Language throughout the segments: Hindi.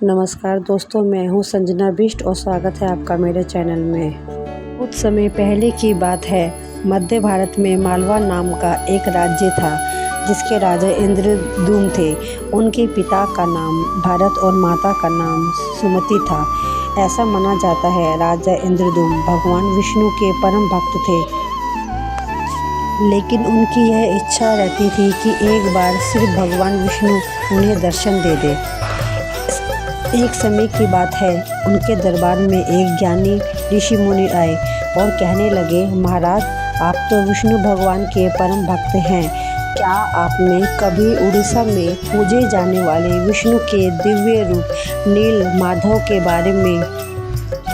नमस्कार दोस्तों, मैं हूं संजना बिष्ट और स्वागत है आपका मेरे चैनल में। कुछ समय पहले की बात है। मध्य भारत में मालवा नाम का एक राज्य था जिसके राजा इंद्रद्युम्न थे। उनके पिता का नाम भरत और माता का नाम सुमति था। ऐसा माना जाता है राजा इंद्रद्युम्न भगवान विष्णु के परम भक्त थे, लेकिन उनकी यह इच्छा रहती थी कि एक बार सिर्फ भगवान विष्णु उन्हें दर्शन दे दे। एक समय की बात है, उनके दरबार में एक ज्ञानी ऋषि मुनि आए और कहने लगे, महाराज, आप तो विष्णु भगवान के परम भक्त हैं। क्या आपने कभी उड़ीसा में पूजे जाने वाले विष्णु के दिव्य रूप नील माधव के बारे में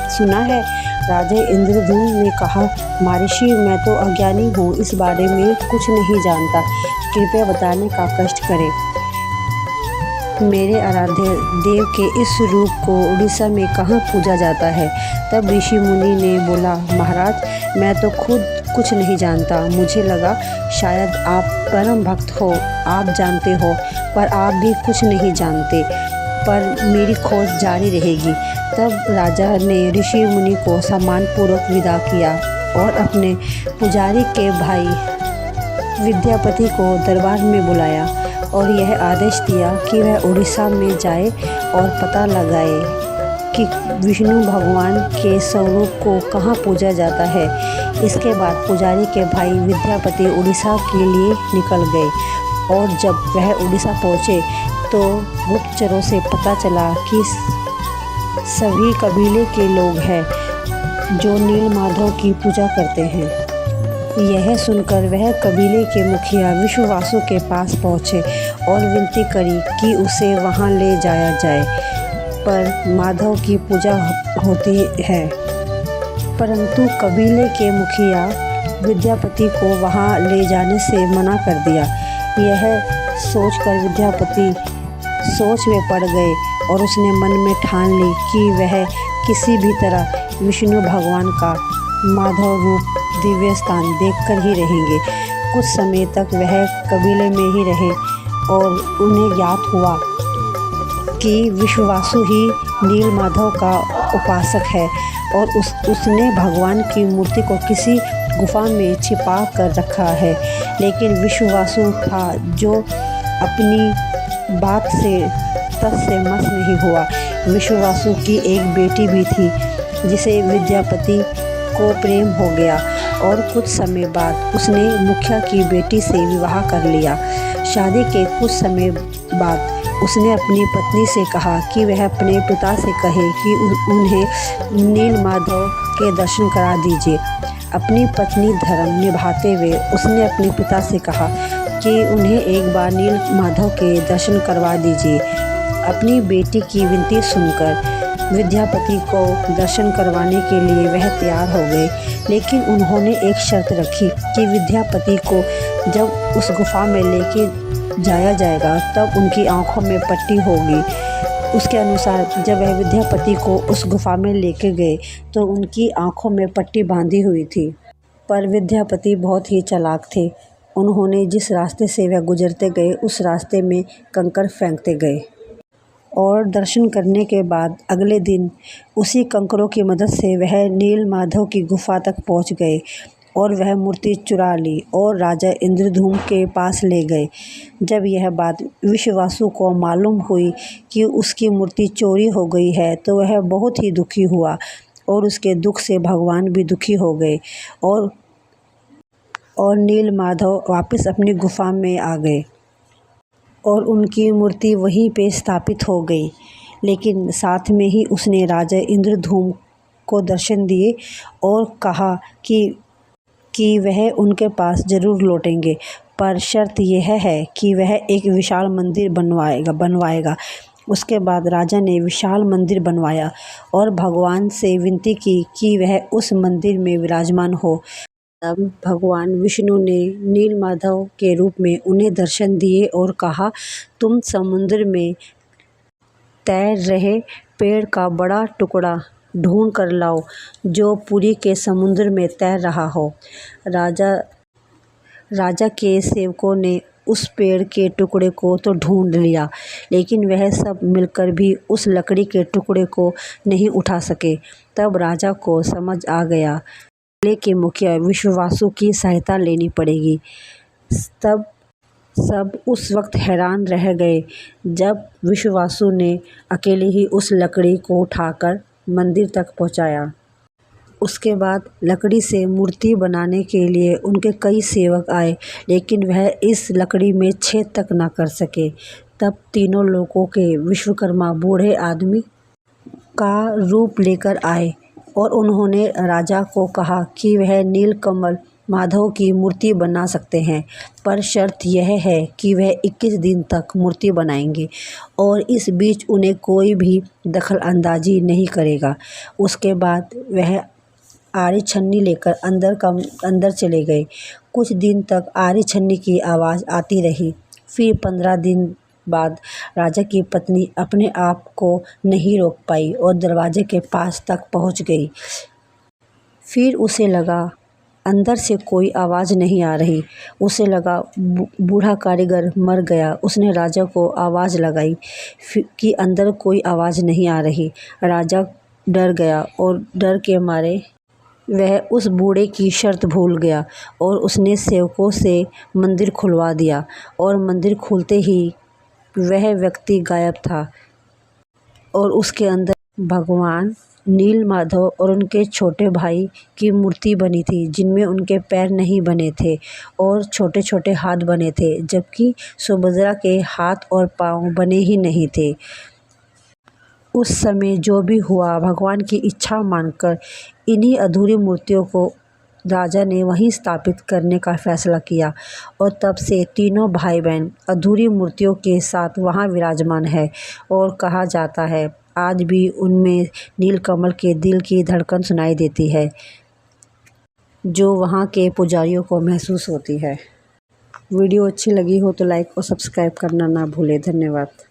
सुना है? राजा इंद्रद्युम्न ने कहा, महर्षि, मैं तो अज्ञानी हूँ, इस बारे में कुछ नहीं जानता। कृपया बताने का कष्ट करें। मेरे आराध्य देव के इस रूप को उड़ीसा में कहाँ पूजा जाता है? तब ऋषि मुनि ने बोला, महाराज, मैं तो खुद कुछ नहीं जानता। मुझे लगा शायद आप परम भक्त हो, आप जानते हो, पर आप भी कुछ नहीं जानते, पर मेरी खोज जारी रहेगी। तब राजा ने ऋषि मुनि को सम्मानपूर्वक विदा किया और अपने पुजारी के भाई विद्यापति को दरबार में बुलाया और यह आदेश दिया कि वह उड़ीसा में जाए और पता लगाए कि विष्णु भगवान के स्वरूप को कहाँ पूजा जाता है। इसके बाद पुजारी के भाई विद्यापति उड़ीसा के लिए निकल गए और जब वह उड़ीसा पहुँचे तो गुप्तचरों से पता चला कि सभी कबीले के लोग हैं जो नील माधव की पूजा करते हैं। यह सुनकर वह कबीले के मुखिया विश्वासु के पास पहुँचे और विनती करी कि उसे वहाँ ले जाया जाए, पर माधव की पूजा होती है। परंतु कबीले के मुखिया विद्यापति को वहाँ ले जाने से मना कर दिया। यह सोचकर विद्यापति सोच में पड़ गए और उसने मन में ठान ली कि वह किसी भी तरह विष्णु भगवान का माधव रूप दिव्य स्थान देखकर ही रहेंगे। कुछ समय तक वह कबीले में ही रहे और उन्हें ज्ञात हुआ कि विश्वासु ही नील माधव का उपासक है और उसने भगवान की मूर्ति को किसी गुफा में छिपा कर रखा है। लेकिन विश्वासु था जो अपनी बात से तस से मस नहीं हुआ। विश्वासु की एक बेटी भी थी जिसे विद्यापति को प्रेम हो गया और कुछ समय बाद उसने मुखिया की बेटी से विवाह कर लिया। शादी के कुछ समय बाद उसने अपनी पत्नी से कहा कि वह अपने पिता से कहे कि उन्हें नील माधव के दर्शन करा दीजिए। अपनी पत्नी धर्म निभाते हुए उसने अपने पिता से कहा कि उन्हें एक बार नील माधव के दर्शन करवा दीजिए। अपनी बेटी की विनती सुनकर विद्यापति को दर्शन करवाने के लिए वह तैयार हो गए, लेकिन उन्होंने एक शर्त रखी कि विद्यापति को जब उस गुफा में लेके जाया जाएगा तब उनकी आंखों में पट्टी होगी। उसके अनुसार जब वह विद्यापति को उस गुफा में लेके गए तो उनकी आंखों में पट्टी बांधी हुई थी। पर विद्यापति बहुत ही चालाक थे। उन्होंने जिस रास्ते से वह गुजरते गए उस रास्ते में कंकड़ फेंकते गए और दर्शन करने के बाद अगले दिन उसी कंकड़ों की मदद से वह नील माधव की गुफा तक पहुंच गए और वह मूर्ति चुरा ली और राजा इंद्रद्युम्न के पास ले गए। जब यह बात विश्वासु को मालूम हुई कि उसकी मूर्ति चोरी हो गई है तो वह बहुत ही दुखी हुआ और उसके दुख से भगवान भी दुखी हो गए और नील माधव वापस अपनी गुफा में आ गए और उनकी मूर्ति वहीं पे स्थापित हो गई। लेकिन साथ में ही उसने राजा इंद्रद्युम्न को दर्शन दिए और कहा कि वह उनके पास जरूर लौटेंगे, पर शर्त यह है कि वह एक विशाल मंदिर बनवाएगा। उसके बाद राजा ने विशाल मंदिर बनवाया और भगवान से विनती की कि वह उस मंदिर में विराजमान हो। तब भगवान विष्णु ने नील माधव के रूप में उन्हें दर्शन दिए और कहा, तुम समुद्र में तैर रहे पेड़ का बड़ा टुकड़ा ढूंढ कर लाओ जो पुरी के समुद्र में तैर रहा हो। राजा के सेवकों ने उस पेड़ के टुकड़े को तो ढूंढ लिया, लेकिन वह सब मिलकर भी उस लकड़ी के टुकड़े को नहीं उठा सके। तब राजा को समझ आ गया, किले के मुखिया विश्वावसु की सहायता लेनी पड़ेगी। तब सब उस वक्त हैरान रह गए जब विश्वावसु ने अकेले ही उस लकड़ी को उठाकर मंदिर तक पहुंचाया। उसके बाद लकड़ी से मूर्ति बनाने के लिए उनके कई सेवक आए, लेकिन वह इस लकड़ी में छेद तक ना कर सके। तब तीनों लोगों के विश्वकर्मा बूढ़े आदमी का रूप लेकर आए और उन्होंने राजा को कहा कि वह नीलकमल माधव की मूर्ति बना सकते हैं, पर शर्त यह है कि वह 21 दिन तक मूर्ति बनाएंगे और इस बीच उन्हें कोई भी दखल अंदाजी नहीं करेगा। उसके बाद वह आरी छन्नी लेकर अंदर चले गए। कुछ दिन तक आरी छन्नी की आवाज़ आती रही। फिर 15 दिन बाद राजा की पत्नी अपने आप को नहीं रोक पाई और दरवाजे के पास तक पहुंच गई। फिर उसे लगा अंदर से कोई आवाज़ नहीं आ रही। उसे लगा बूढ़ा कारीगर मर गया। उसने राजा को आवाज़ लगाई कि अंदर कोई आवाज़ नहीं आ रही। राजा डर गया और डर के मारे वह उस बूढ़े की शर्त भूल गया और उसने सेवकों से मंदिर खुलवा दिया और मंदिर खुलते ही वह व्यक्ति गायब था और उसके अंदर भगवान नीलमाधव और उनके छोटे भाई की मूर्ति बनी थी, जिनमें उनके पैर नहीं बने थे और छोटे छोटे हाथ बने थे, जबकि सुभद्रा के हाथ और पाँव बने ही नहीं थे। उस समय जो भी हुआ भगवान की इच्छा मानकर इन्हीं अधूरी मूर्तियों को राजा ने वहीं स्थापित करने का फैसला किया और तब से तीनों भाई बहन अधूरी मूर्तियों के साथ वहां विराजमान है और कहा जाता है आज भी उनमें नीलकमल के दिल की धड़कन सुनाई देती है, जो वहां के पुजारियों को महसूस होती है। वीडियो अच्छी लगी हो तो लाइक और सब्सक्राइब करना ना भूलें। धन्यवाद।